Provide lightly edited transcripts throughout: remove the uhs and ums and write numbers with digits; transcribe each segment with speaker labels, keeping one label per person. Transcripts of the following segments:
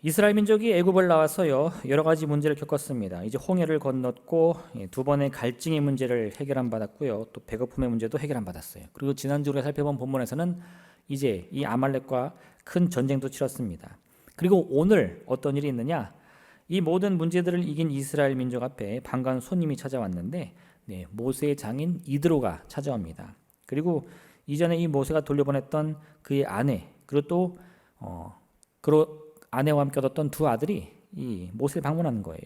Speaker 1: 이스라엘 민족이 애굽을 나와서요 여러 가지 문제를 겪었습니다. 이제 홍해를 건넜고 두 번의 갈증의 문제를 해결안 받았고요, 또 배고픔의 문제도 해결안 받았어요. 그리고 지난주 우리가 살펴본 본문에서는 이제 이 아말렉과 큰 전쟁도 치렀습니다. 그리고 오늘 어떤 일이 있느냐? 이 모든 문제들을 이긴 이스라엘 민족 앞에 반가운 손님이 찾아왔는데 모세의 장인 이드로가 찾아옵니다. 그리고 이전에 이 모세가 돌려보냈던 그의 아내, 그리고 또 아내와 함께 얻었던 두 아들이 이 모세를 방문하는 거예요.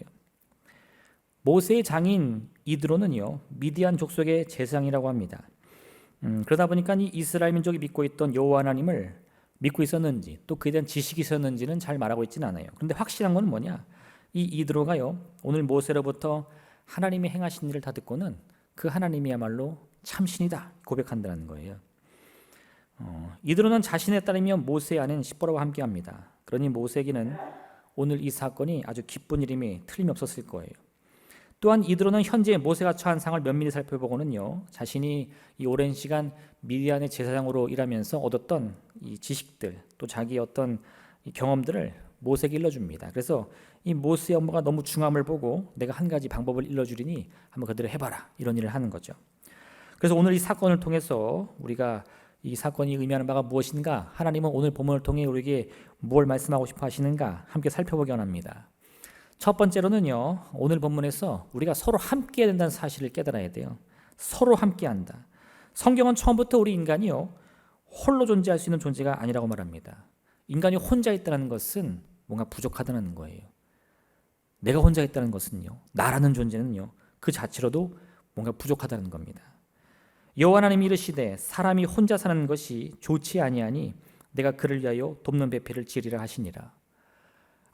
Speaker 1: 모세의 장인 이드로는요 미디안 족속의 제사장이라고 합니다. 그러다 보니까 이 이스라엘 민족이 믿고 있던 여호와 하나님을 믿고 있었는지 또 그에 대한 지식이 있었는지는 잘 말하고 있지는 않아요. 그런데 확실한 건 뭐냐? 이 이드로가요 오늘 모세로부터 하나님이 행하신 일을 다 듣고는 그 하나님이야말로 참신이다 고백한다는 거예요. 이드로는 자신에 따르며 모세의 아내는 시보라와 함께합니다. 그러니 모세에게는 오늘 이 사건이 아주 기쁜 일임이 틀림없었을 거예요. 또한 이드로는 현재 모세가 처한 상을 면밀히 살펴보고는요 자신이 이 오랜 시간 미디안의 제사장으로 일하면서 얻었던 이 지식들, 또 자기의 어떤 이 경험들을 모세에게 일러줍니다. 그래서 이 모세의 업무가 너무 중함을 보고 내가 한 가지 방법을 일러주리니 한번 그대로 해봐라, 이런 일을 하는 거죠. 그래서 오늘 이 사건을 통해서 우리가 이 사건이 의미하는 바가 무엇인가, 하나님은 오늘 본문을 통해 우리에게 뭘 말씀하고 싶어 하시는가 함께 살펴보기 원합니다. 첫 번째로는요 오늘 본문에서 우리가 서로 함께 해야 된다는 사실을 깨달아야 돼요. 서로 함께 한다. 성경은 처음부터 우리 인간이요 홀로 존재할 수 있는 존재가 아니라고 말합니다. 인간이 혼자 있다는 것은 뭔가 부족하다는 거예요. 내가 혼자 있다는 것은요, 나라는 존재는요 그 자체로도 뭔가 부족하다는 겁니다. 여호와 하나님이 이르시되 사람이 혼자 사는 것이 좋지 아니하니 내가 그를 위하여 돕는 배필을 지으리라 하시니라.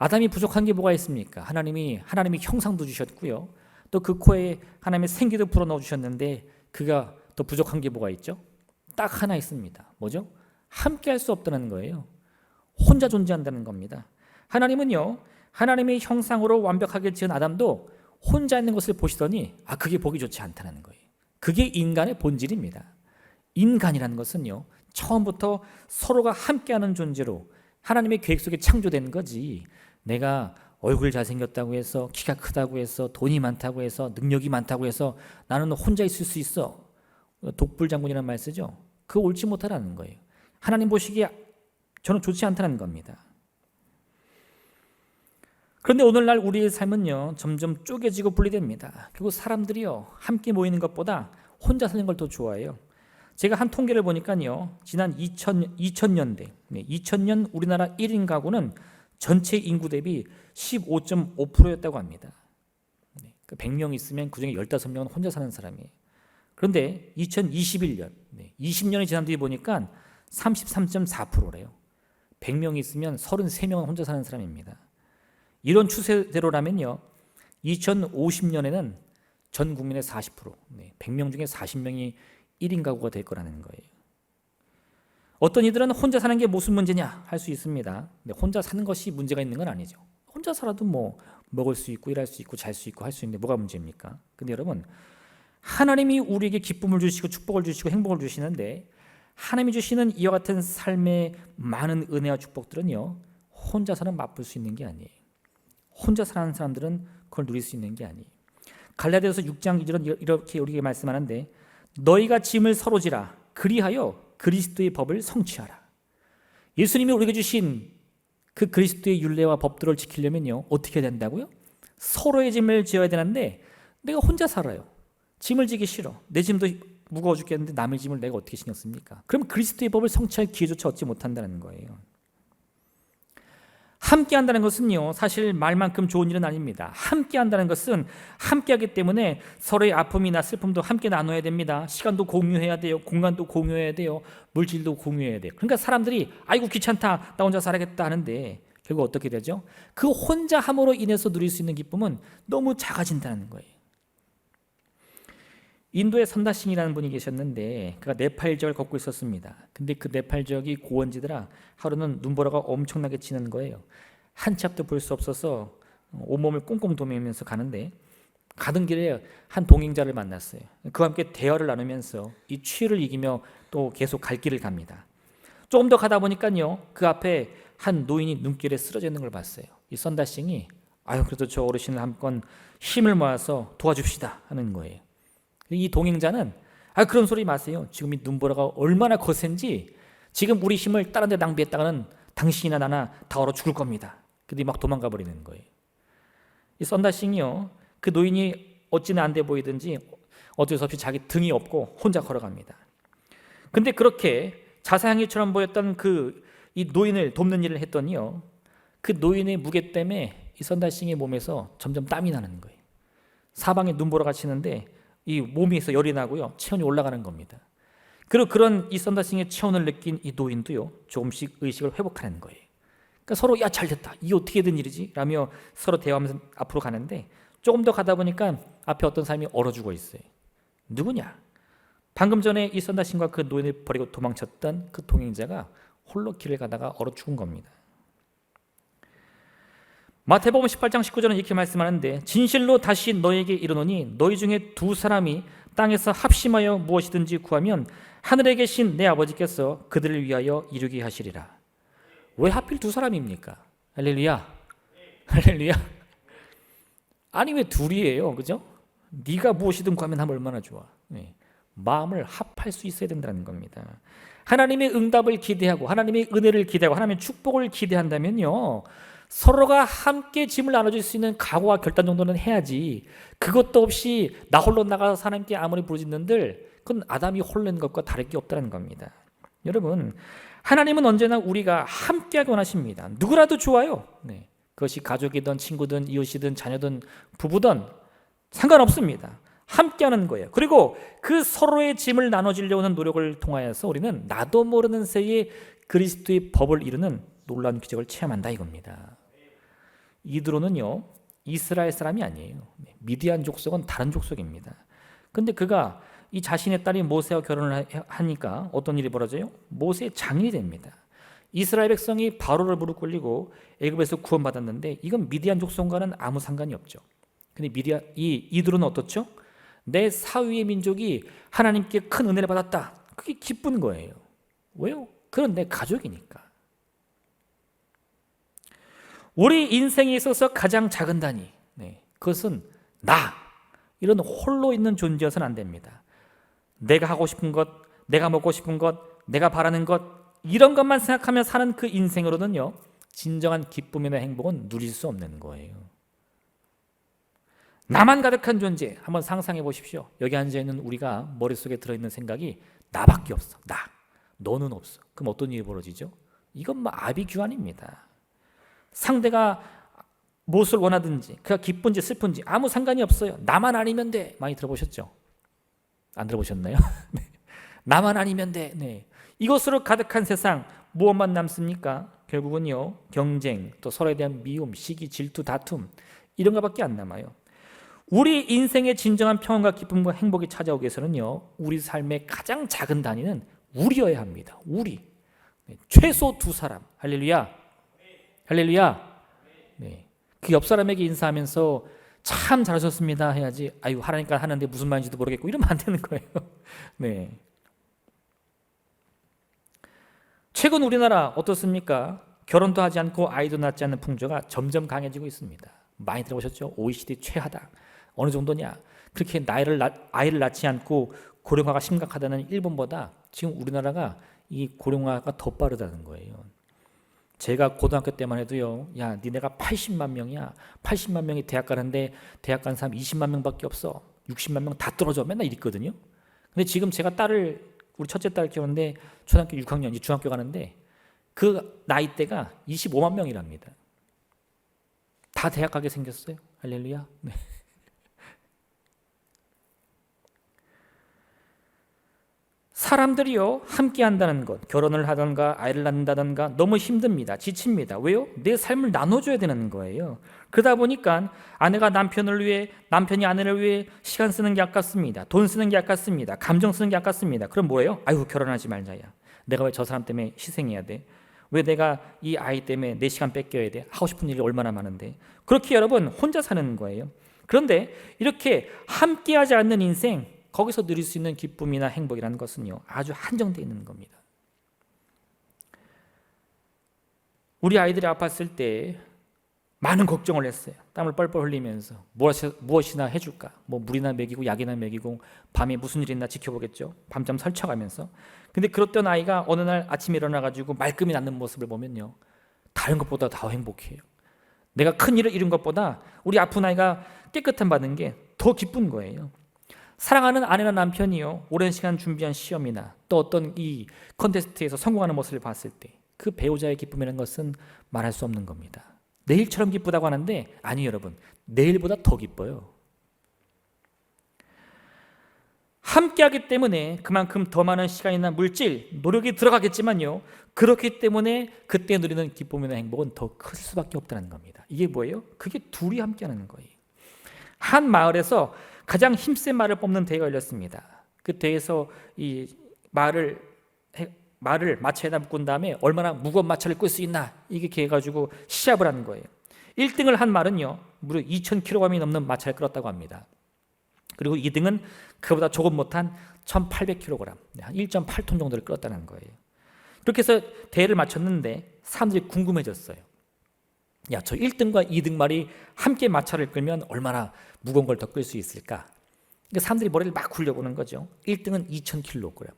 Speaker 1: 아담이 부족한 게 뭐가 있습니까? 하나님이 형상도 주셨고요, 또 그 코에 하나님의 생기도 불어넣어 주셨는데 그가 더 부족한 게 뭐가 있죠? 딱 하나 있습니다. 뭐죠? 함께 할 수 없다는 거예요. 혼자 존재한다는 겁니다. 하나님은요 하나님의 형상으로 완벽하게 지은 아담도 혼자 있는 것을 보시더니 그게 보기 좋지 않다는 거예요. 그게 인간의 본질입니다. 인간이라는 것은요 처음부터 서로가 함께하는 존재로 하나님의 계획 속에 창조된 거지, 내가 얼굴 잘생겼다고 해서 키가 크다고 해서 돈이 많다고 해서 능력이 많다고 해서 나는 혼자 있을 수 있어, 독불장군이라는 말 쓰죠. 그거 옳지 못하다는 거예요. 하나님 보시기에 저는 좋지 않다는 겁니다. 그런데 오늘날 우리의 삶은요 점점 쪼개지고 분리됩니다. 그리고 사람들이요 함께 모이는 것보다 혼자 사는 걸 더 좋아해요. 제가 한 통계를 보니까요 지난 2000년대 2000년 우리나라 1인 가구는 전체 인구 대비 15.5%였다고 합니다. 100명 있으면 그중에 15명은 혼자 사는 사람이에요. 그런데 2021년 20년이 지난 뒤에 보니까 33.4%래요. 100명이 있으면 33명은 혼자 사는 사람입니다. 이런 추세대로라면요 2050년에는 전 국민의 40%, 100명 중에 40명이 1인 가구가 될 거라는 거예요. 어떤 이들은 혼자 사는 게 무슨 문제냐 할 수 있습니다. 근데 혼자 사는 것이 문제가 있는 건 아니죠. 혼자 살아도 뭐 먹을 수 있고 일할 수 있고 잘 수 있고 할 수 있는데 뭐가 문제입니까? 근데 여러분, 하나님이 우리에게 기쁨을 주시고 축복을 주시고 행복을 주시는데 하나님이 주시는 이와 같은 삶의 많은 은혜와 축복들은요 혼자서는 맛볼 수 있는 게 아니에요. 혼자 사는 사람들은 그걸 누릴 수 있는 게 아니에요. 갈라디아서 6장 2절은 이렇게 우리에게 말씀하는데 너희가 짐을 서로 지라 그리하여 그리스도의 법을 성취하라. 예수님이 우리에게 주신 그 그리스도의 율례와 법들을 지키려면요 어떻게 해야 된다고요? 서로의 짐을 지어야 되는데 내가 혼자 살아요. 짐을 지기 싫어. 내 짐도 무거워 죽겠는데 남의 짐을 내가 어떻게 신경 씁니까? 그럼 그리스도의 법을 성취할 기회조차 얻지 못한다는 거예요. 함께 한다는 것은요 사실 말만큼 좋은 일은 아닙니다. 함께 한다는 것은 함께하기 때문에 서로의 아픔이나 슬픔도 함께 나눠야 됩니다. 시간도 공유해야 돼요. 공간도 공유해야 돼요. 물질도 공유해야 돼요. 그러니까 사람들이 아이고 귀찮다 나 혼자 살아야겠다 하는데 결국 어떻게 되죠? 그 혼자 함으로 인해서 누릴 수 있는 기쁨은 너무 작아진다는 거예요. 인도에 선다싱이라는 분이 계셨는데 그가 네팔 지역을 걷고 있었습니다. 근데 그 네팔 지역이 고원지더라. 하루는 눈보라가 엄청나게 치는 거예요. 한 치 앞도 볼 수 없어서 온몸을 꽁꽁 도매면서 가는데 가던 길에 한 동행자를 만났어요. 그와 함께 대화를 나누면서 이 추위를 이기며 또 계속 갈 길을 갑니다. 조금 더 가다 보니까요 그 앞에 한 노인이 눈길에 쓰러져 있는 걸 봤어요. 이 썬다싱이 아유 그래도 저 어르신을 한번 힘을 모아서 도와줍시다 하는 거예요. 이 동행자는 아 그런 소리 마세요. 지금 이 눈보라가 얼마나 거센지 지금 우리 힘을 다른 데 낭비했다가는 당신이나 나나 다 얼어 죽을 겁니다. 근데 막 도망가 버리는 거예요. 이 썬다싱이요. 그 노인이 어찌나 안 돼 보이든지 어쩔 수 없이 자기 등이 없고 혼자 걸어갑니다. 근데 그렇게 자상이처럼 보였던 이 노인을 돕는 일을 했더니요. 그 노인의 무게 때문에 이 썬다싱의 몸에서 점점 땀이 나는 거예요. 사방에 눈보라가 치는데 이 몸에서 열이 나고요. 체온이 올라가는 겁니다. 그리고 그런 이 썬다싱의 체온을 느낀 이 노인도요. 조금씩 의식을 회복하는 거예요. 그러니까 서로 야 잘됐다. 이게 어떻게 된 일이지? 라며 서로 대화하면서 앞으로 가는데 조금 더 가다 보니까 앞에 어떤 사람이 얼어 죽어 있어요. 누구냐? 방금 전에 이 썬다싱과 그 노인을 버리고 도망쳤던 그 동행자가 홀로 길을 가다가 얼어 죽은 겁니다. 마태복음 18장 19절은 이렇게 말씀하는데 진실로 다시 너에게 이르노니 너희 중에 두 사람이 땅에서 합심하여 무엇이든지 구하면 하늘에 계신 내 아버지께서 그들을 위하여 이루게 하시리라. 왜 하필 두 사람입니까? 할렐루야. 할렐루야. 아니 왜 둘이에요? 그죠? 네가 무엇이든 구하면 하면 얼마나 좋아. 네. 마음을 합할 수 있어야 된다는 겁니다. 하나님의 응답을 기대하고 하나님의 은혜를 기대하고 하나님의 축복을 기대한다면요. 서로가 함께 짐을 나눠줄 수 있는 각오와 결단 정도는 해야지 그것도 없이 나 홀로 나가서 하나님께 아무리 부르짖는들 그건 아담이 홀로 있는 것과 다를 게 없다는 겁니다. 여러분 하나님은 언제나 우리가 함께하기 원하십니다. 누구라도 좋아요. 네. 그것이 가족이든 친구든 이웃이든 자녀든 부부든 상관없습니다. 함께하는 거예요. 그리고 그 서로의 짐을 나눠주려고 하는 노력을 통하여서 우리는 나도 모르는 새에 그리스도의 법을 이루는 놀라운 기적을 체험한다 이겁니다. 이드로는요 이스라엘 사람이 아니에요. 미디안 족속은 다른 족속입니다. 근데 그가 이 자신의 딸이 모세와 결혼을 하니까 어떤 일이 벌어져요? 모세의 장인이 됩니다. 이스라엘 백성이 바로를 무릎 꿇리고 애굽에서 구원받았는데 이건 미디안 족속과는 아무 상관이 없죠. 근데 이드로는 어떻죠? 내 사위의 민족이 하나님께 큰 은혜를 받았다. 그게 기쁜 거예요. 왜요? 그건 내 가족이니까. 우리 인생에 있어서 가장 작은 단위, 그것은 나. 이런 홀로 있는 존재여서는 안 됩니다. 내가 하고 싶은 것, 내가 먹고 싶은 것, 내가 바라는 것 이런 것만 생각하며 사는 그 인생으로는요 진정한 기쁨이나 행복은 누릴 수 없는 거예요. 나만 가득한 존재 한번 상상해 보십시오. 여기 앉아있는 우리가 머릿속에 들어있는 생각이 나밖에 없어. 나. 너는 없어. 그럼 어떤 일이 벌어지죠? 이건 아비규환입니다. 상대가 무엇을 원하든지 그가 기쁜지 슬픈지 아무 상관이 없어요. 나만 아니면 돼. 많이 들어보셨죠? 안 들어보셨나요? 네. 나만 아니면 돼. 네. 이것으로 가득한 세상 무엇만 남습니까? 결국은요 경쟁, 또 서로에 대한 미움, 시기, 질투, 다툼 이런 것밖에 안 남아요. 우리 인생의 진정한 평안과 기쁨과 행복이 찾아오기 위해서는요 우리 삶의 가장 작은 단위는 우리여야 합니다. 우리. 최소 두 사람. 할렐루야. 할렐루야. 네. 그 옆 사람에게 인사하면서 참 잘하셨습니다 해야지. 아유 하라니까 하는데 무슨 말인지도 모르겠고 이러면 안 되는 거예요. 네. 최근 우리나라 어떻습니까? 결혼도 하지 않고 아이도 낳지 않는 풍조가 점점 강해지고 있습니다. 많이 들어보셨죠? OECD 최하다. 어느 정도냐? 그렇게 아이를 낳지 않고 고령화가 심각하다는 일본보다 지금 우리나라가 이 고령화가 더 빠르다는 거예요. 제가 고등학교 때만 해도요. 야, 니네가 80만 명이야. 80만 명이 대학 가는데 대학 간 사람 20만 명밖에 없어. 60만 명 다 떨어져. 맨날 이랬거든요. 근데 지금 제가 우리 첫째 딸을 키우는데 초등학교 6학년, 이제 중학교 가는데 그 나이대가 25만 명이랍니다. 다 대학 가게 생겼어요. 할렐루야. 네. 사람들이요 함께 한다는 것, 결혼을 하던가 아이를 낳는다던가 너무 힘듭니다. 지칩니다. 왜요? 내 삶을 나눠줘야 되는 거예요. 그러다 보니까 아내가 남편을 위해, 남편이 아내를 위해 시간 쓰는 게 아깝습니다. 돈 쓰는 게 아깝습니다. 감정 쓰는 게 아깝습니다. 그럼 뭐예요? 아이고 결혼하지 말자야. 내가 왜 저 사람 때문에 희생해야 돼? 왜 내가 이 아이 때문에 내 시간 뺏겨야 돼? 하고 싶은 일이 얼마나 많은데. 그렇게 여러분 혼자 사는 거예요. 그런데 이렇게 함께하지 않는 인생, 거기서 누릴 수 있는 기쁨이나 행복이라는 것은요 아주 한정되어 있는 겁니다. 우리 아이들이 아팠을 때 많은 걱정을 했어요. 땀을 뻘뻘 흘리면서 무엇이나 해줄까? 뭐 물이나 먹이고 약이나 먹이고 밤에 무슨 일이 있나 지켜보겠죠. 밤잠 설쳐가면서. 근데 그랬던 아이가 어느 날 아침에 일어나가지고 말끔히 낫는 모습을 보면요, 다른 것보다 더 행복해요. 내가 큰 일을 이룬 것보다 우리 아픈 아이가 깨끗함 받는 게 더 기쁜 거예요. 사랑하는 아내나 남편이요, 오랜 시간 준비한 시험이나 또 어떤 이 컨테스트에서 성공하는 모습을 봤을 때 그 배우자의 기쁨이라는 것은 말할 수 없는 겁니다. 내일처럼 기쁘다고 하는데 아니에요, 여러분. 내일보다 더 기뻐요. 함께하기 때문에 그만큼 더 많은 시간이나 물질, 노력이 들어가겠지만요, 그렇기 때문에 그때 누리는 기쁨이나 행복은 더 클 수밖에 없다는 겁니다. 이게 뭐예요? 그게 둘이 함께하는 거예요. 한 마을에서 가장 힘센 말을 뽑는 대회가 열렸습니다. 그 대회에서 이 말을 마차에다 묶은 다음에 얼마나 무거운 마차를 끌 수 있나, 이게 해가지고 시합을 하는 거예요. 1등을 한 말은요, 무려 2,000kg이 넘는 마차를 끌었다고 합니다. 그리고 2등은 그보다 조금 못한 1,800kg, 한 1.8톤 정도를 끌었다는 거예요. 그렇게 해서 대회를 마쳤는데 사람들이 궁금해졌어요. 야, 저 1등과 2등 말이 함께 마차를 끌면 얼마나 무거운 걸 더 끌 수 있을까? 그러니까 사람들이 머리를 막 굴려보는 거죠. 1등은 2,000kg,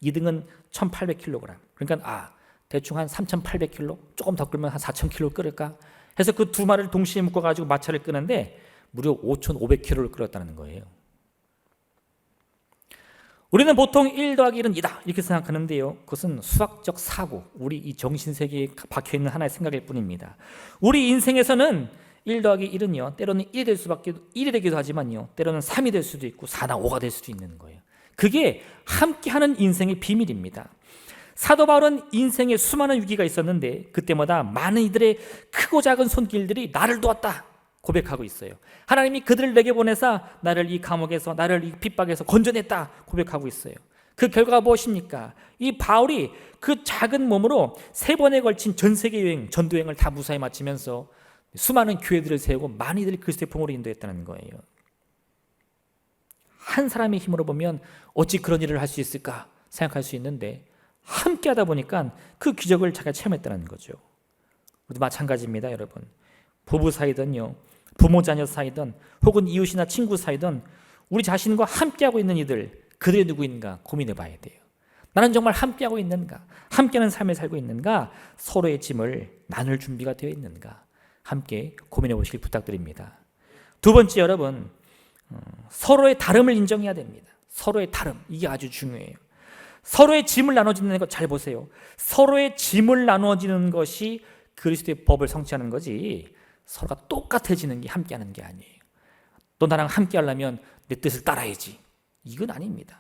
Speaker 1: 2등은 1,800kg. 그러니까 대충 한 3,800kg, 조금 더 끌면 한 4,000kg 끌을까? 해서 그 두 말을 동시에 묶어가지고 마차를 끄는데 무려 5,500kg를 끌었다는 거예요. 우리는 보통 1 더하기 1은 2다 이렇게 생각하는데요, 그것은 수학적 사고, 우리 이 정신세계에 박혀있는 하나의 생각일 뿐입니다. 우리 인생에서는 1 더하기 1은요, 때로는 1이 되기도 하지만요, 때로는 3이 될 수도 있고 4나 5가 될 수도 있는 거예요. 그게 함께하는 인생의 비밀입니다. 사도 바울은 인생에 수많은 위기가 있었는데 그때마다 많은 이들의 크고 작은 손길들이 나를 도왔다 고백하고 있어요. 하나님이 그들을 내게 보내사 나를 이 감옥에서, 나를 이 핍박에서 건져냈다 고백하고 있어요. 그 결과가 무엇입니까? 이 바울이 그 작은 몸으로 3번에 걸친 전세계 여행, 전도여행을 다 무사히 마치면서 수많은 교회들을 세우고 많은 이들이 그리스도의 품으로 인도했다는 거예요. 한 사람의 힘으로 보면 어찌 그런 일을 할 수 있을까 생각할 수 있는데, 함께 하다 보니까 그 기적을 자기가 체험했다는 거죠. 우리도 마찬가지입니다, 여러분. 부부 사이든요, 부모 자녀 사이든 혹은 이웃이나 친구 사이든 우리 자신과 함께하고 있는 이들, 그들이 누구인가 고민해 봐야 돼요. 나는 정말 함께하고 있는가? 함께하는 삶을 살고 있는가? 서로의 짐을 나눌 준비가 되어 있는가? 함께 고민해 보시길 부탁드립니다. 두 번째, 여러분, 서로의 다름을 인정해야 됩니다. 서로의 다름, 이게 아주 중요해요. 서로의 짐을 나눠주는 것 잘 보세요. 서로의 짐을 나눠주는 것이 그리스도의 법을 성취하는 거지, 서로가 똑같아지는 게 함께하는 게 아니에요. 너 나랑 함께하려면 내 뜻을 따라야지, 이건 아닙니다.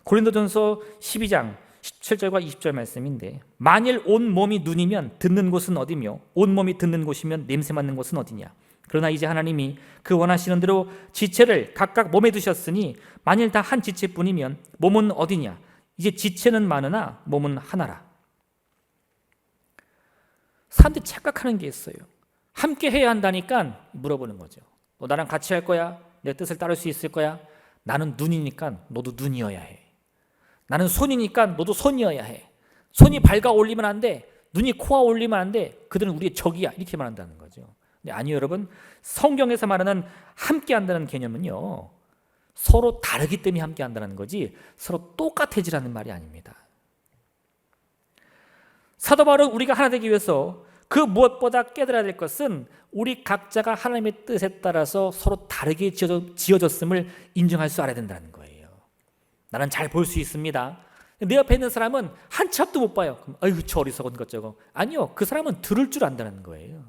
Speaker 1: 고린도전서 12장 17절과 20절 말씀인데, 만일 온 몸이 눈이면 듣는 곳은 어디며 온 몸이 듣는 곳이면 냄새 맡는 곳은 어디냐. 그러나 이제 하나님이 그 원하시는 대로 지체를 각각 몸에 두셨으니 만일 다 한 지체뿐이면 몸은 어디냐. 이제 지체는 많으나 몸은 하나라. 사람들이 착각하는 게 있어요. 함께 해야 한다니까 물어보는 거죠. 너 나랑 같이 할 거야? 내 뜻을 따를 수 있을 거야? 나는 눈이니까 너도 눈이어야 해. 나는 손이니까 너도 손이어야 해. 손이 발가 올리면 안 돼. 눈이 코가 올리면 안 돼. 그들은 우리의 적이야. 이렇게 말한다는 거죠. 근데 아니요, 여러분. 성경에서 말하는 함께 한다는 개념은요, 서로 다르기 때문에 함께 한다는 거지 서로 똑같아지라는 말이 아닙니다. 사도 바울은 우리가 하나 되기 위해서 그 무엇보다 깨달아야 될 것은 우리 각자가 하나님의 뜻에 따라서 서로 다르게 지어졌음을 인정할 줄 알아야 된다는 거예요. 나는 잘 볼 수 있습니다. 내 옆에 있는 사람은 한 치 앞도 못 봐요. 그럼 아이고 저 어리석은 것 저거. 아니요, 그 사람은 들을 줄 안다는 거예요.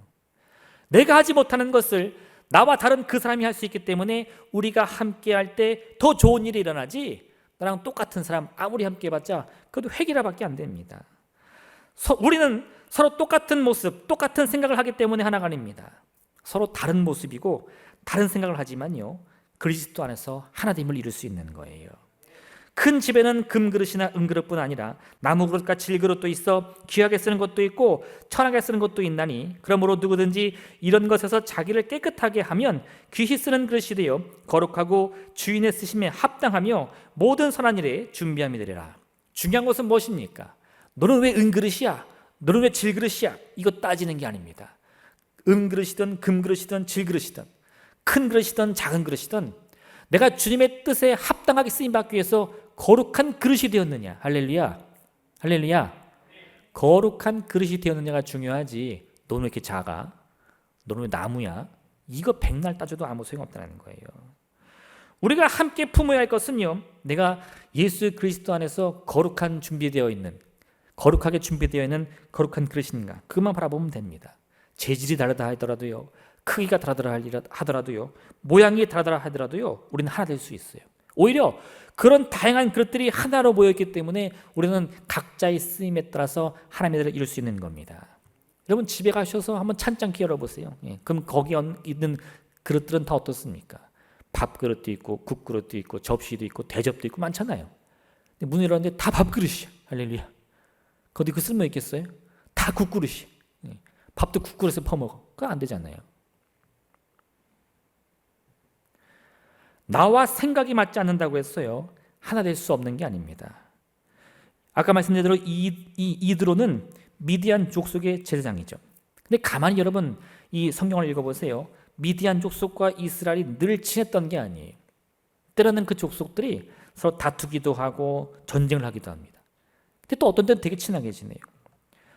Speaker 1: 내가 하지 못하는 것을 나와 다른 그 사람이 할 수 있기 때문에 우리가 함께 할 때 더 좋은 일이 일어나지, 나랑 똑같은 사람 아무리 함께 해봤자 그것도 획일화밖에 안 됩니다. 우리는 서로 똑같은 모습, 똑같은 생각을 하기 때문에 하나가 아닙니다. 서로 다른 모습이고 다른 생각을 하지만요, 그리스도 안에서 하나됨을 이룰 수 있는 거예요. 큰 집에는 금그릇이나 은그릇뿐 아니라 나무그릇과 질그릇도 있어 귀하게 쓰는 것도 있고 천하게 쓰는 것도 있나니, 그러므로 누구든지 이런 것에서 자기를 깨끗하게 하면 귀히 쓰는 그릇이 되어 거룩하고 주인의 쓰심에 합당하며 모든 선한 일에 준비함이 되리라. 중요한 것은 무엇입니까? 너는 왜 은그릇이야? 너는 왜 질그릇이야? 이거 따지는 게 아닙니다. 은그릇이든 금그릇이든 질그릇이든 큰 그릇이든 작은 그릇이든 내가 주님의 뜻에 합당하게 쓰임받기 위해서 거룩한 그릇이 되었느냐. 할렐루야. 할렐루야. 거룩한 그릇이 되었느냐가 중요하지, 너는 왜 이렇게 작아? 너는 왜 나무야? 이거 백날 따져도 아무 소용없다는 거예요. 우리가 함께 품어야 할 것은요, 내가 예수 그리스도 안에서 거룩한 준비되어 있는, 거룩하게 준비되어 있는 거룩한 그릇인가, 그것만 바라보면 됩니다. 재질이 다르다 하더라도요, 크기가 다르다 하더라도요, 모양이 다르다 하더라도요, 우리는 하나 될 수 있어요. 오히려 그런 다양한 그릇들이 하나로 모여있기 때문에 우리는 각자의 쓰임에 따라서 하나님의 일을 이룰 수 있는 겁니다. 여러분 집에 가셔서 한번 찬장기 열어보세요. 그럼 거기 있는 그릇들은 다 어떻습니까? 밥그릇도 있고 국그릇도 있고 접시도 있고 대접도 있고 많잖아요. 근데 문을 열었는데 다 밥그릇이야. 할렐루야. 거기 그 쓸모 있겠어요? 다 국그릇이야. 밥도 국그릇에 퍼먹어. 그거 안 되잖아요. 나와 생각이 맞지 않는다고 했어요. 하나 될 수 없는 게 아닙니다. 아까 말씀드린 대로 이드로는 미디안 족속의 제사장이죠. 근데 가만히 여러분 이 성경을 읽어보세요. 미디안 족속과 이스라엘이 늘 친했던 게 아니에요. 때로는 그 족속들이 서로 다투기도 하고 전쟁을 하기도 합니다. 근데 또 어떤 때는 되게 친하게 지내요.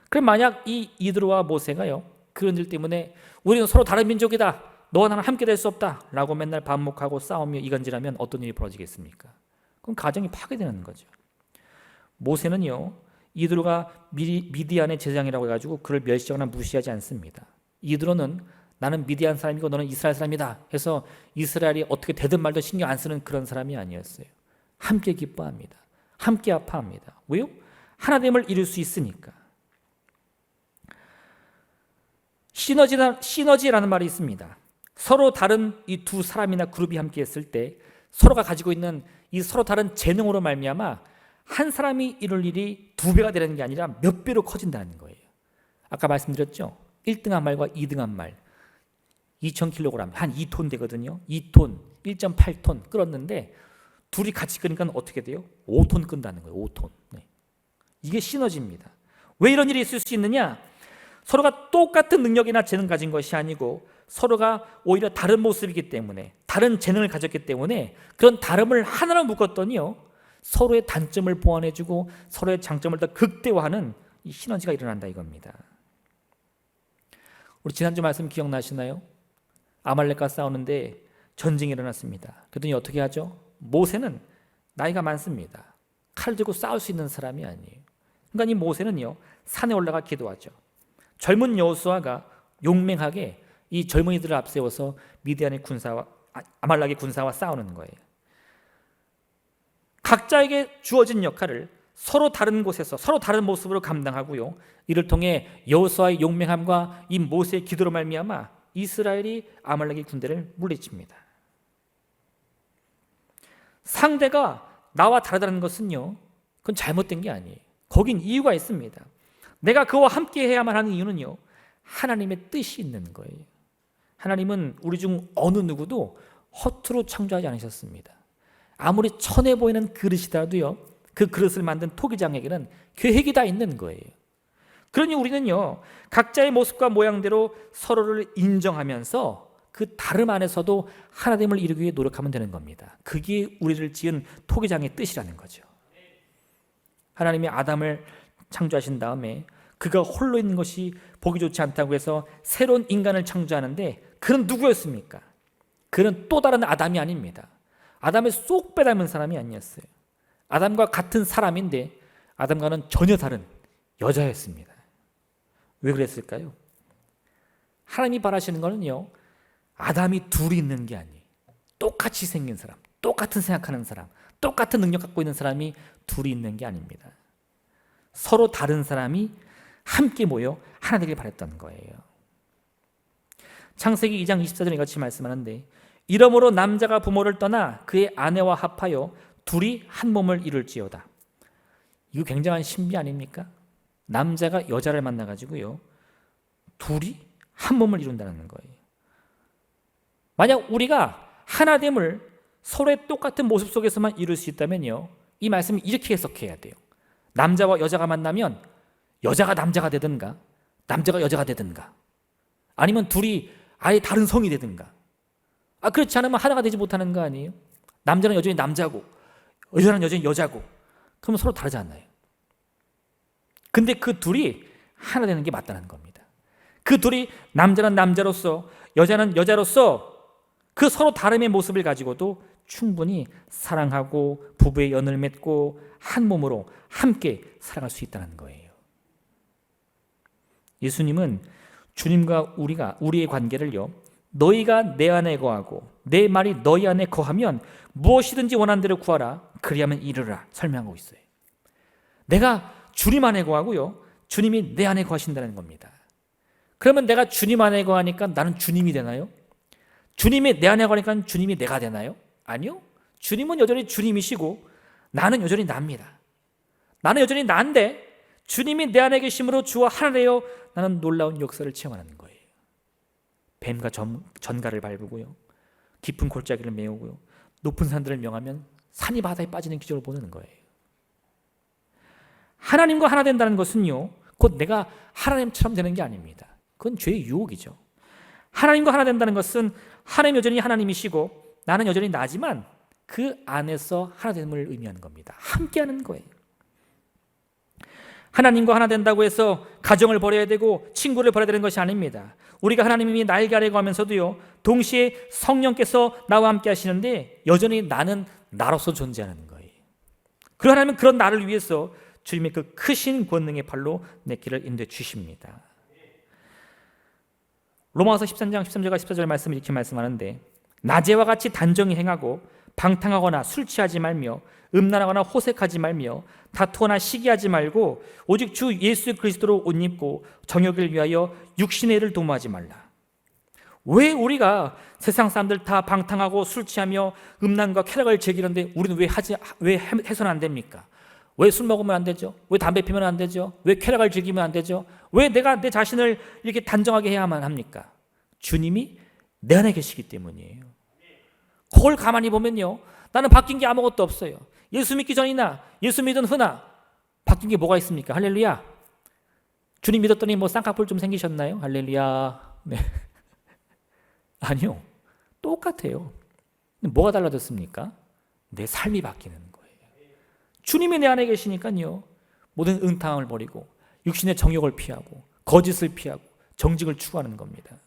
Speaker 1: 그럼 만약 이 이드로와 모세가요, 그런 일 때문에 우리는 서로 다른 민족이다, 너와 나는 함께 될 수 없다 라고 맨날 반목하고 싸우며 이간질하면 어떤 일이 벌어지겠습니까? 그럼 가정이 파괴되는 거죠. 모세는요, 이드로가 미디안의 제사장이라고 해가지고 그를 멸시하거나 무시하지 않습니다. 이드로는 나는 미디안 사람이고 너는 이스라엘 사람이다 해서 이스라엘이 어떻게 되든 말든 신경 안 쓰는 그런 사람이 아니었어요. 함께 기뻐합니다. 함께 아파합니다. 왜요? 하나됨을 이룰 수 있으니까. 시너지라는 말이 있습니다. 서로 다른 이 두 사람이나 그룹이 함께 했을 때 서로가 가지고 있는 이 서로 다른 재능으로 말미암아 한 사람이 이룰 일이 두 배가 되는 게 아니라 몇 배로 커진다는 거예요. 아까 말씀드렸죠. 1등한 말과 2등한 말 2000kg, 한 2톤 되거든요. 2톤, 1.8톤 끓었는데 둘이 같이 끓으니까 어떻게 돼요? 5톤 끈다는 거예요. 5톤. 네. 이게 시너지입니다. 왜 이런 일이 있을 수 있느냐? 서로가 똑같은 능력이나 재능 가진 것이 아니고 서로가 오히려 다른 모습이기 때문에, 다른 재능을 가졌기 때문에 그런 다름을 하나로 묶었더니요, 서로의 단점을 보완해주고 서로의 장점을 더 극대화하는 이 시너지가 일어난다 이겁니다. 우리 지난주 말씀 기억나시나요? 아말렉과 싸우는데 전쟁이 일어났습니다. 그랬더니 어떻게 하죠? 모세는 나이가 많습니다. 칼 들고 싸울 수 있는 사람이 아니에요. 그러니까 이 모세는요, 산에 올라가 기도하죠. 젊은 여호수아가 용맹하게 이 젊은이들을 앞세워서 미디안의 군사와 아말렉의 군사와 싸우는 거예요. 각자에게 주어진 역할을 서로 다른 곳에서 서로 다른 모습으로 감당하고요, 이를 통해 여호수아의 용맹함과 이 모세의 기도로 말미암아 이스라엘이 아말렉의 군대를 물리칩니다. 상대가 나와 다르다는 것은요, 그건 잘못된 게 아니에요. 거긴 이유가 있습니다. 내가 그와 함께 해야만 하는 이유는요, 하나님의 뜻이 있는 거예요. 하나님은 우리 중 어느 누구도 허투루 창조하지 않으셨습니다. 아무리 천해 보이는 그릇이라도요, 그 그릇을 만든 토기장에게는 계획이 다 있는 거예요. 그러니 우리는요, 각자의 모습과 모양대로 서로를 인정하면서 그 다름 안에서도 하나됨을 이루기 위해 노력하면 되는 겁니다. 그게 우리를 지은 토기장의 뜻이라는 거죠. 하나님이 아담을 창조하신 다음에 그가 홀로 있는 것이 보기 좋지 않다고 해서 새로운 인간을 창조하는데, 그는 누구였습니까? 그는 또 다른 아담이 아닙니다. 아담을 쏙 빼닮은 사람이 아니었어요. 아담과 같은 사람인데 아담과는 전혀 다른 여자였습니다. 왜 그랬을까요? 하나님이 바라시는 거는요, 아담이 둘이 있는 게 아니에요. 똑같이 생긴 사람, 똑같은 생각하는 사람, 똑같은 능력 갖고 있는 사람이 둘이 있는 게 아닙니다. 서로 다른 사람이 함께 모여 하나 되길 바랬던 거예요. 창세기 2장 24절에 같이 말씀하는데, 이러므로 남자가 부모를 떠나 그의 아내와 합하여 둘이 한 몸을 이룰지어다. 이거 굉장한 신비 아닙니까? 남자가 여자를 만나가지고요, 둘이 한 몸을 이룬다는 거예요. 만약 우리가 하나됨을 서로의 똑같은 모습 속에서만 이룰 수 있다면요, 이 말씀을 이렇게 해석해야 돼요. 남자와 여자가 만나면 여자가 남자가 되든가 남자가 여자가 되든가 아니면 둘이 아예 다른 성이 되든가 그렇지 않으면 하나가 되지 못하는 거 아니에요? 남자는 여전히 남자고 여자는 여전히 여자고 그러면 서로 다르지 않나요? 근데 그 둘이 하나 되는 게 맞다는 겁니다. 그 둘이 남자는 남자로서 여자는 여자로서 그 서로 다름의 모습을 가지고도 충분히 사랑하고 부부의 연을 맺고 한 몸으로 함께 살아갈 수 있다는 거예요. 예수님은 주님과 우리의 관계를요, 너희가 내 안에 거하고 내 말이 너희 안에 거하면 무엇이든지 원하는 대로 구하라 그리하면 이르라 설명하고 있어요. 내가 주님 안에 거하고요, 주님이 내 안에 거하신다는 겁니다. 그러면 내가 주님 안에 거하니까 나는 주님이 되나요? 주님이 내 안에 거하니까 주님이 내가 되나요? 아니요. 주님은 여전히 주님이시고 나는 여전히 나입니다. 나는 여전히 나인데 주님이 내 안에 계심으로 주와 하나 되어 나는 놀라운 역사를 체험하는 거예요. 뱀과 전갈을 밟고요, 깊은 골짜기를 메우고요, 높은 산들을 명하면 산이 바다에 빠지는 기적을 보는 거예요. 하나님과 하나 된다는 것은요, 곧 내가 하나님처럼 되는 게 아닙니다. 그건 죄의 유혹이죠. 하나님과 하나 된다는 것은 하나님 여전히 하나님이시고 나는 여전히 나지만 그 안에서 하나됨을 의미하는 겁니다. 함께하는 거예요. 하나님과 하나 된다고 해서 가정을 버려야 되고 친구를 버려야 되는 것이 아닙니다. 우리가 하나님이 날개 아래 거하면서도요, 동시에 성령께서 나와 함께 하시는데 여전히 나는 나로서 존재하는 거예요. 그리고 하나님은 그런 나를 위해서 주님의 그 크신 권능의 팔로 내 길을 인도해 주십니다. 로마서 13장 13절과 14절 말씀을 이렇게 말씀하는데 낮에와 같이 단정히 행하고 방탕하거나 술 취하지 말며 음란하거나 호색하지 말며 다투거나 시기하지 말고 오직 주 예수 그리스도로 옷 입고 정욕을 위하여 육신의 일을 도모하지 말라. 왜 우리가 세상 사람들 다 방탕하고 술 취하며 음란과 쾌락을 즐기는데 우리는 왜 해서는 안 됩니까? 왜 술 먹으면 안 되죠? 왜 담배 피면 안 되죠? 왜 쾌락을 즐기면 안 되죠? 왜 내가 내 자신을 이렇게 단정하게 해야만 합니까? 주님이 내 안에 계시기 때문이에요. 그걸 가만히 보면요, 나는 바뀐 게 아무것도 없어요. 예수 믿기 전이나 예수 믿은 후나 바뀐 게 뭐가 있습니까? 할렐루야. 주님 믿었더니 뭐 쌍꺼풀 좀 생기셨나요? 할렐루야. 네. 아니요, 똑같아요. 뭐가 달라졌습니까? 내 삶이 바뀌는 거예요. 주님이 내 안에 계시니까요, 모든 응탕함을 버리고 육신의 정욕을 피하고 거짓을 피하고 정직을 추구하는 겁니다.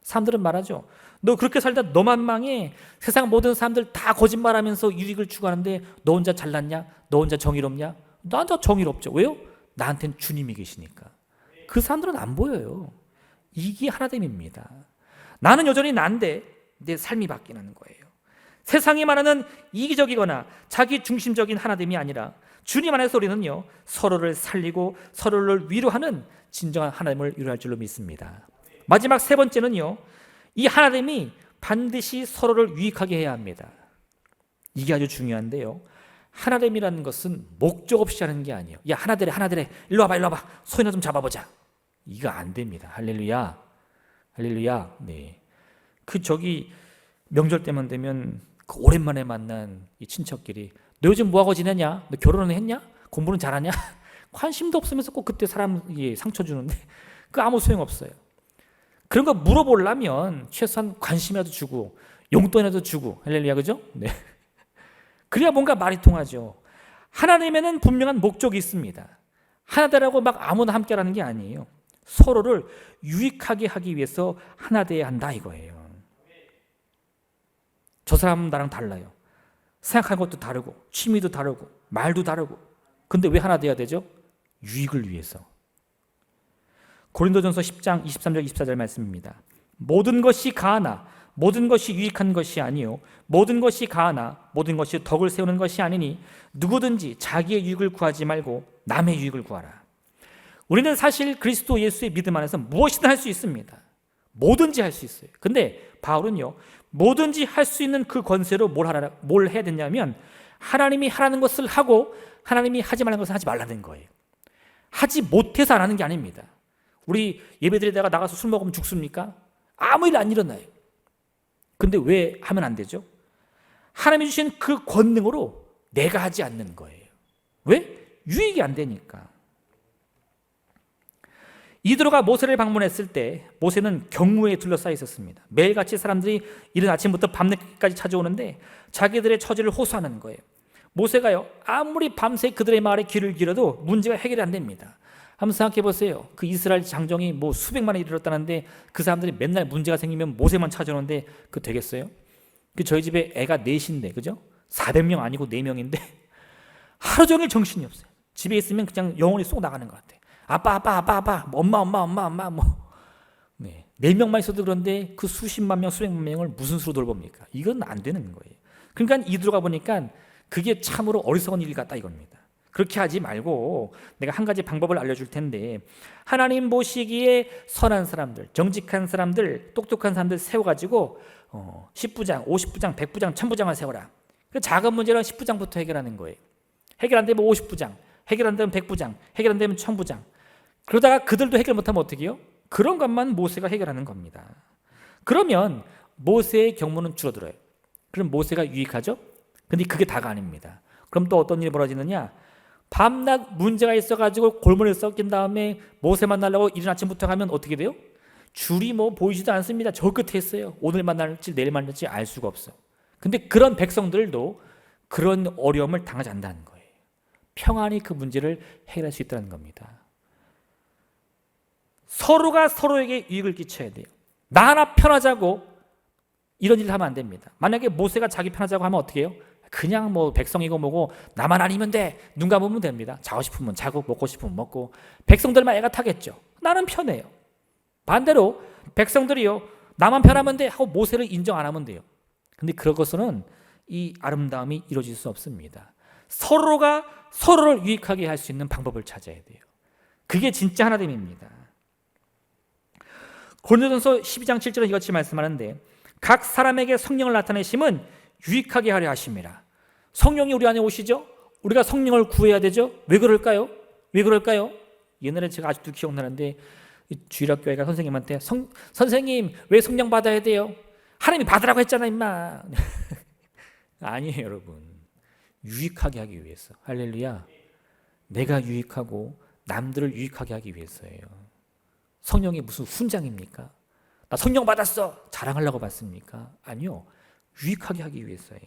Speaker 1: 사람들은 말하죠, 너 그렇게 살다 너만 망해. 세상 모든 사람들 다 거짓말하면서 유익을 추구하는데 너 혼자 잘났냐? 너 혼자 정의롭냐? 나한테 정의롭죠. 왜요? 나한테는 주님이 계시니까. 그 사람들은 안 보여요. 이게 하나됨입니다. 나는 여전히 난데 내 삶이 바뀌는 거예요. 세상이 말하는 이기적이거나 자기 중심적인 하나됨이 아니라 주님 안에서 우리는요, 서로를 살리고 서로를 위로하는 진정한 하나님을 위로할 줄로 믿습니다. 마지막 세 번째는요, 이 하나됨이 반드시 서로를 유익하게 해야 합니다. 이게 아주 중요한데요, 하나됨이라는 것은 목적 없이 하는 게 아니에요. 야, 하나되래, 일로 와봐, 손이나 좀 잡아보자. 이거 안 됩니다. 할렐루야, 할렐루야. 네. 명절 때만 되면 그 오랜만에 만난 이 친척끼리 너 요즘 뭐하고 지내냐? 너 결혼은 했냐? 공부는 잘하냐? 관심도 없으면서 꼭 그때 사람이 상처 주는데 그 아무 소용없어요. 그런 거 물어보려면 최소한 관심이라도 주고 용돈이라도 주고, 할렐루야, 그죠? 네. 그래야 뭔가 말이 통하죠. 하나님에는 분명한 목적이 있습니다. 하나되라고 막 아무나 함께라는 게 아니에요. 서로를 유익하게 하기 위해서 하나 돼야 한다 이거예요. 저 사람은 나랑 달라요. 생각하는 것도 다르고 취미도 다르고 말도 다르고. 근데 왜 하나 돼야 되죠? 유익을 위해서. 고린도전서 10장 23절 24절 말씀입니다. 모든 것이 가하나 모든 것이 유익한 것이 아니요 모든 것이 가하나 모든 것이 덕을 세우는 것이 아니니 누구든지 자기의 유익을 구하지 말고 남의 유익을 구하라. 우리는 사실 그리스도 예수의 믿음 안에서 무엇이든 할 수 있습니다. 뭐든지 할 수 있어요. 근데 바울은요, 뭐든지 할 수 있는 그 권세로 뭘 해야 되냐면 하나님이 하라는 것을 하고 하나님이 하지 말라는 것을 하지 말라는 거예요. 하지 못해서 안 하는 게 아닙니다. 우리 예배드리다가 나가서 술 먹으면 죽습니까? 아무 일 안 일어나요. 근데 왜 하면 안 되죠? 하나님이 주신 그 권능으로 내가 하지 않는 거예요. 왜? 유익이 안 되니까. 이드로가 모세를 방문했을 때 모세는 경무에 둘러싸여 있었습니다. 매일같이 사람들이 이른 아침부터 밤늦게까지 찾아오는데 자기들의 처지를 호소하는 거예요. 모세가요, 아무리 밤새 그들의 말에 귀를 기울여도 문제가 해결이 안 됩니다. 한번 생각해 보세요. 그 이스라엘 장정이 뭐 수백만에 이르렀다는데 그 사람들이 맨날 문제가 생기면 모세만 찾아오는데 그 되겠어요? 그 저희 집에 애가 넷인데, 그죠? 400명 아니고 4명인데 하루 종일 정신이 없어요. 집에 있으면 그냥 영혼이 쏙 나가는 것 같아요. 아빠, 엄마, 뭐. 네. 4명만 있어도 그런데 그 수십만 명, 수백만 명을 무슨 수로 돌봅니까? 이건 안 되는 거예요. 그러니까 이드로가 보니까 그게 참으로 어리석은 일 같다 이겁니다. 그렇게 하지 말고 내가 한 가지 방법을 알려줄 텐데, 하나님 보시기에 선한 사람들, 정직한 사람들, 똑똑한 사람들 세워가지고 10부장, 50부장, 100부장, 1000부장을 세워라. 그 작은 문제는 10부장부터 해결하는 거예요. 해결 안 되면 50부장, 해결 안 되면 100부장, 해결 안 되면 1000부장. 그러다가 그들도 해결 못하면 어떻게 해요? 그런 것만 모세가 해결하는 겁니다. 그러면 모세의 경무는 줄어들어요. 그럼 모세가 유익하죠? 근데 그게 다가 아닙니다. 그럼 또 어떤 일이 벌어지느냐? 밤낮 문제가 있어가지고 골머리를 썩긴 다음에 모세 만나려고 이른 아침부터 가면 어떻게 돼요? 줄이 뭐 보이지도 않습니다. 저 끝에 있어요. 오늘 만날지 내일 만날지 알 수가 없어. 근데 그런 백성들도 그런 어려움을 당하지 않는다는 거예요. 평안히 그 문제를 해결할 수 있다는 겁니다. 서로가 서로에게 이익을 끼쳐야 돼요. 나 하나 편하자고 이런 일을 하면 안 됩니다. 만약에 모세가 자기 편하자고 하면 어떻게 해요? 그냥 뭐 백성이고 뭐고 나만 아니면 돼. 눈 감으면 됩니다. 자고 싶으면 자고 먹고 싶으면 먹고. 백성들만 애가 타겠죠. 나는 편해요. 반대로 백성들이요, 나만 편하면 돼 하고 모세를 인정 안 하면 돼요. 근데 그것은 이 아름다움이 이루어질 수 없습니다. 서로가 서로를 유익하게 할 수 있는 방법을 찾아야 돼요. 그게 진짜 하나됨입니다. 고린도전서 12장 7절은 이같이 말씀하는데, 각 사람에게 성령을 나타내심은 유익하게 하려 하심이라. 성령이 우리 안에 오시죠? 우리가 성령을 구해야 되죠? 왜 그럴까요? 왜 그럴까요? 옛날에 제가 아직도 기억나는데 주일학교에가 선생님한테 선생님 왜 성령 받아야 돼요? 하나님이 받으라고 했잖아 임마. 아니에요 여러분. 유익하게 하기 위해서. 할렐루야. 내가 유익하고 남들을 유익하게 하기 위해서예요. 성령이 무슨 훈장입니까? 나 성령 받았어 자랑하려고 받습니까? 아니요. 유익하게 하기 위해서예요.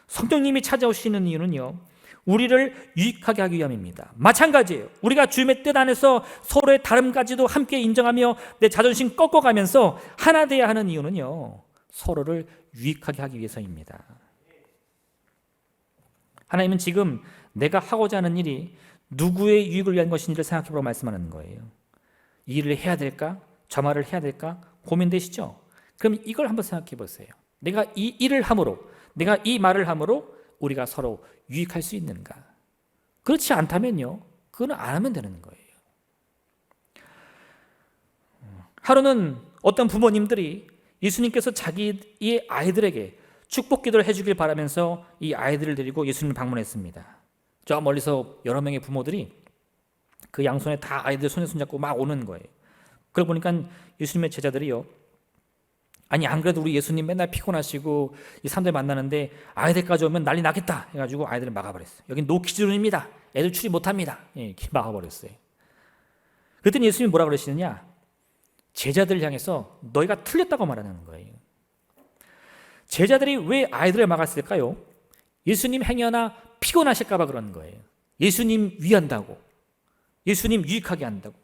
Speaker 1: 성령님이 찾아오시는 이유는요, 우리를 유익하게 하기 위함입니다. 마찬가지예요. 우리가 주님의 뜻 안에서 서로의 다름까지도 함께 인정하며 내 자존심 꺾어가면서 하나 되어야 하는 이유는요, 서로를 유익하게 하기 위해서입니다. 하나님은 지금 내가 하고자 하는 일이 누구의 유익을 위한 것인지를 생각해보라고 말씀하는 거예요. 이 일을 해야 될까? 저 말을 해야 될까? 고민되시죠? 그럼 이걸 한번 생각해 보세요. 내가 이 일을 함으로, 내가 이 말을 함으로 우리가 서로 유익할 수 있는가? 그렇지 않다면요, 그건 안 하면 되는 거예요. 하루는 어떤 부모님들이 예수님께서 자기의 아이들에게 축복 기도를 해주길 바라면서 이 아이들을 데리고 예수님을 방문했습니다. 저 멀리서 여러 명의 부모들이 그 양손에 다 아이들 손에 손잡고 막 오는 거예요. 그러고 보니까 예수님의 제자들이요, 아니 안 그래도 우리 예수님 맨날 피곤하시고 이 사람들 만나는데 아이들까지 오면 난리 나겠다 해가지고 아이들을 막아버렸어요. 여긴 노키즈론입니다. 애들 출입 못합니다. 이렇게 막아버렸어요. 그랬더니 예수님이 뭐라 그러시느냐, 제자들을 향해서 너희가 틀렸다고 말하는 거예요. 제자들이 왜 아이들을 막았을까요? 예수님 행위 하나 피곤하실까 봐 그러는 거예요. 예수님 위한다고, 예수님 유익하게 한다고.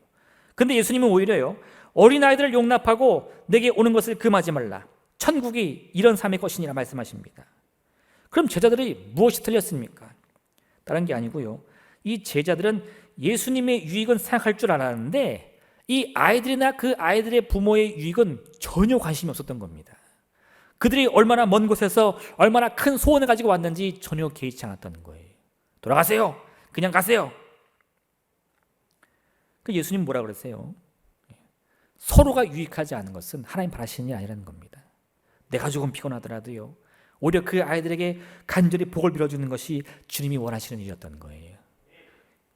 Speaker 1: 근데 예수님은 오히려요, 어린아이들을 용납하고 내게 오는 것을 금하지 말라. 천국이 이런 삶의 것이니라 말씀하십니다. 그럼 제자들이 무엇이 틀렸습니까? 다른 게 아니고요, 이 제자들은 예수님의 유익은 생각할 줄 알았는데 이 아이들이나 그 아이들의 부모의 유익은 전혀 관심이 없었던 겁니다. 그들이 얼마나 먼 곳에서 얼마나 큰 소원을 가지고 왔는지 전혀 개의치 않았다는 거예요. 돌아가세요. 그냥 가세요. 그 예수님 뭐라 그랬어요? 서로가 유익하지 않은 것은 하나님 바라시는 일이 아니라는 겁니다. 내가 조금 피곤하더라도요, 오히려 그 아이들에게 간절히 복을 빌어주는 것이 주님이 원하시는 일이었다는 거예요.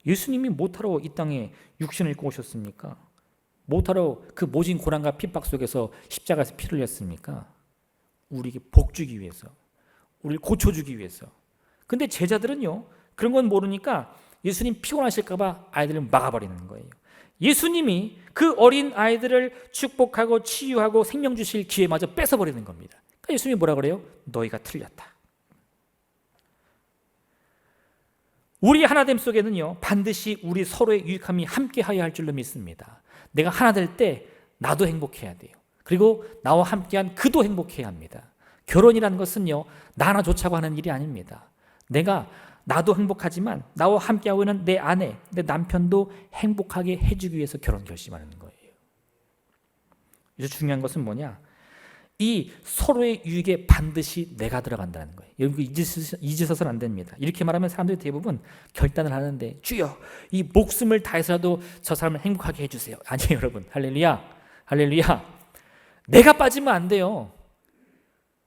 Speaker 1: 예수님이 못하러 이 땅에 육신을 입고 오셨습니까? 못하러 그 모진 고난과 핍박 속에서 십자가에서 피를 흘렸습니까? 우리에게 복 주기 위해서, 우리를 고쳐주기 위해서. 근데 제자들은요, 그런 건 모르니까 예수님 피곤하실까 봐 아이들을 막아버리는 거예요. 예수님이 그 어린 아이들을 축복하고 치유하고 생명 주실 기회마저 뺏어버리는 겁니다. 그러니까 예수님이 뭐라 그래요? 너희가 틀렸다. 우리 하나됨 속에는요, 반드시 우리 서로의 유익함이 함께하여야 할 줄로 믿습니다. 내가 하나 될 때 나도 행복해야 돼요. 그리고 나와 함께한 그도 행복해야 합니다. 결혼이라는 것은요, 나 하나 좋자고 하는 일이 아닙니다. 나도 행복하지만 나와 함께하고 있는 내 아내, 내 남편도 행복하게 해주기 위해서 결혼 결심하는 거예요. 그래서 중요한 것은 뭐냐? 이 서로의 유익에 반드시 내가 들어간다는 거예요. 여러분 잊으셔서는 안 됩니다. 이렇게 말하면 사람들이 대부분 결단을 하는데, 주여 이 목숨을 다해서라도 저 사람을 행복하게 해주세요. 아니에요 여러분. 할렐루야, 할렐루야. 내가 빠지면 안 돼요.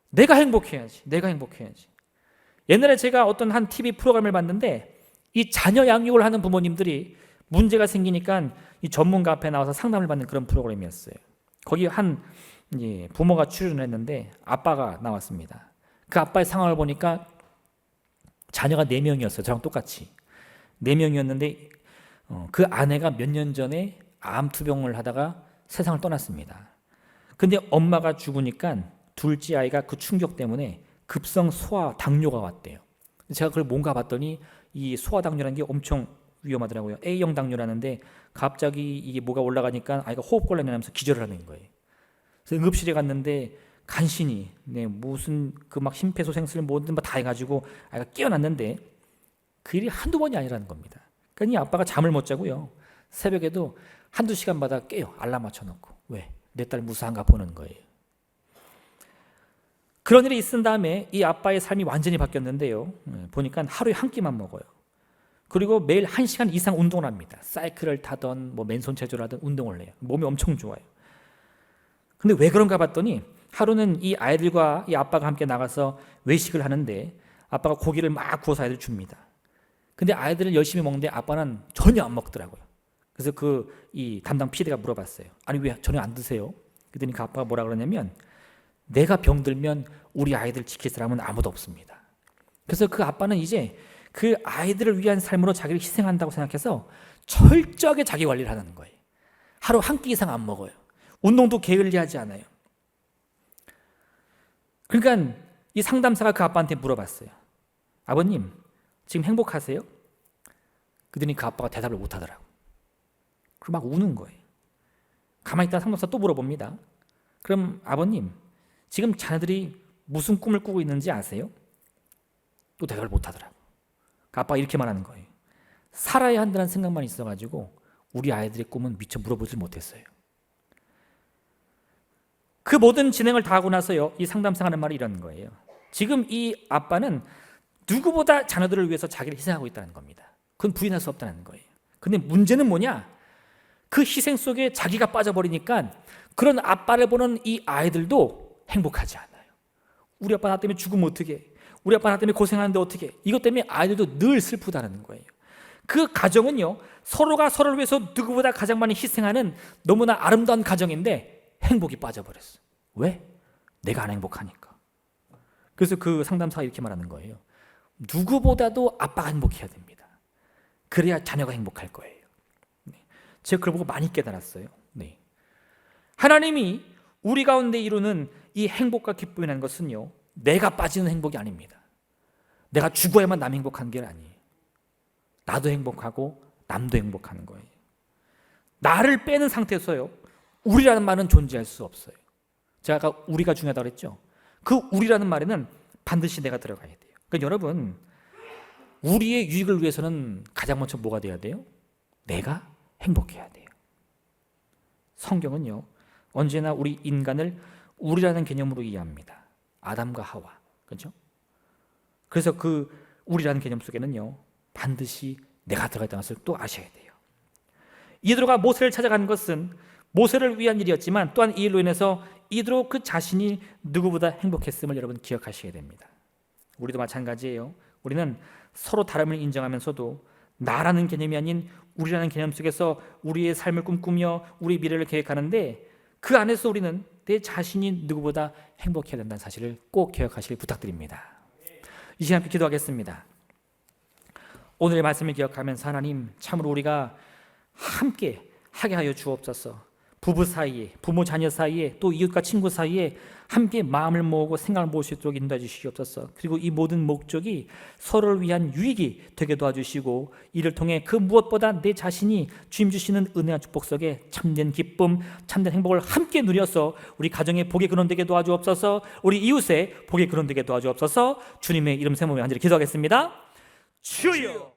Speaker 1: 내가 행복해야지. 옛날에 제가 어떤 한 TV 프로그램을 봤는데, 이 자녀 양육을 하는 부모님들이 문제가 생기니까 이 전문가 앞에 나와서 상담을 받는 그런 프로그램이었어요. 거기 한 부모가 출연을 했는데 아빠가 나왔습니다. 그 아빠의 상황을 보니까 자녀가 4명이었어요. 저랑 똑같이 4명이었는데 그 아내가 몇 년 전에 암 투병을 하다가 세상을 떠났습니다. 근데 엄마가 죽으니까 둘째 아이가 그 충격 때문에 급성 소아 당뇨가 왔대요. 제가 그걸 뭔가 봤더니 이 소아 당뇨라는 게 엄청 위험하더라고요. A형 당뇨라는데 갑자기 이게 뭐가 올라가니까 아이가 호흡곤란이 나면서 기절을 하는 거예요. 그래서 응급실에 갔는데 간신히 무슨 그 막 심폐소생술 뭐든 다 해가지고 아이가 깨어났는데 그 일이 한두 번이 아니라는 겁니다. 그러니까 이 아빠가 잠을 못 자고요. 새벽에도 한두 시간마다 깨요. 알람 맞춰놓고. 왜? 내 딸 무사한가 보는 거예요. 그런 일이 있은 다음에 이 아빠의 삶이 완전히 바뀌었는데요. 보니까 하루에 한 끼만 먹어요. 그리고 매일 1시간 이상 운동을 합니다. 사이클을 타던 맨손 체조를 하던 운동을 해요. 몸이 엄청 좋아요. 근데 왜 그런가 봤더니 하루는 이 아이들과 이 아빠가 함께 나가서 외식을 하는데 아빠가 고기를 막 구워서 아이들 줍니다. 근데 아이들은 열심히 먹는데 아빠는 전혀 안 먹더라고요. 그래서 이 담당 PD가 물어봤어요. 아니 왜 전혀 안 드세요? 그랬더니 그 아빠가 뭐라 그러냐면, 내가 병들면 우리 아이들 지킬 사람은 아무도 없습니다. 그래서 그 아빠는 이제 그 아이들을 위한 삶으로 자기를 희생한다고 생각해서 철저하게 자기 관리를 하는 거예요. 하루 한 끼 이상 안 먹어요. 운동도 게을리하지 않아요. 그러니까 이 상담사가 그 아빠한테 물어봤어요. 아버님, 지금 행복하세요? 그랬더니 그 아빠가 대답을 못 하더라고. 그리고 막 우는 거예요. 가만히 있다가 상담사 또 물어봅니다. 그럼 아버님, 지금 자녀들이 무슨 꿈을 꾸고 있는지 아세요? 또 대답을 못 하더라고. 그 아빠가 이렇게 말하는 거예요. 살아야 한다는 생각만 있어가지고 우리 아이들의 꿈은 미처 물어보질 못했어요. 그 모든 진행을 다 하고 나서요, 이 상담사가 하는 말이 이런 거예요. 지금 이 아빠는 누구보다 자녀들을 위해서 자기를 희생하고 있다는 겁니다. 그건 부인할 수 없다는 거예요. 근데 문제는 뭐냐? 그 희생 속에 자기가 빠져버리니까 그런 아빠를 보는 이 아이들도 행복하지 않아요. 우리 아빠 나 때문에 죽으면 어떡해? 우리 아빠 나 때문에 고생하는데 어떡해? 이것 때문에 아이들도 늘 슬프다는 거예요. 그 가정은요, 서로가 서로를 위해서 누구보다 가장 많이 희생하는 너무나 아름다운 가정인데 행복이 빠져버렸어. 왜? 내가 안 행복하니까. 그래서 그 상담사가 이렇게 말하는 거예요. 누구보다도 아빠가 행복해야 됩니다. 그래야 자녀가 행복할 거예요. 제가 그걸 보고 많이 깨달았어요. 하나님이 우리 가운데 이루는 이 행복과 기쁨이라는 것은요, 내가 빠지는 행복이 아닙니다. 내가 죽어야만 남 행복한 게 아니에요. 나도 행복하고 남도 행복하는 거예요. 나를 빼는 상태에서요, 우리라는 말은 존재할 수 없어요. 제가 아까 우리가 중요하다고 그랬죠. 그 우리라는 말에는 반드시 내가 들어가야 돼요. 그러니까 여러분, 우리의 유익을 위해서는 가장 먼저 뭐가 돼야 돼요? 내가 행복해야 돼요. 성경은요, 언제나 우리 인간을 우리라는 개념으로 이해합니다. 아담과 하와, 그렇죠? 그래서 그 우리라는 개념 속에는요, 반드시 내가 들어가 있다는 것을 또 아셔야 돼요. 이드로가 모세를 찾아가는 것은 모세를 위한 일이었지만 또한 이 일로 인해서 이드로 그 자신이 누구보다 행복했음을 여러분 기억하셔야 됩니다. 우리도 마찬가지예요. 우리는 서로 다름을 인정하면서도 나라는 개념이 아닌 우리라는 개념 속에서 우리의 삶을 꿈꾸며 우리 미래를 계획하는데, 그 안에서 우리는 내 자신이 누구보다 행복해야 된다는 사실을 꼭 기억하시길 부탁드립니다. 이 시간 함께 기도하겠습니다. 오늘의 말씀을 기억하면서 하나님, 참으로 우리가 함께 하게 하여 주옵소서. 부부 사이에, 부모 자녀 사이에, 또 이웃과 친구 사이에 함께 마음을 모으고 생각을 모을 수 있도록 인도해 주시옵소서. 그리고 이 모든 목적이 서로를 위한 유익이 되게 도와주시고, 이를 통해 그 무엇보다 내 자신이 주님 주시는 은혜와 축복 속에 참된 기쁨, 참된 행복을 함께 누려서 우리 가정의 복이 근원되게 도와주옵소서. 우리 이웃의 복이 근원되게 도와주옵소서. 주님의 이름 세우며 간절히 기도하겠습니다. 주여!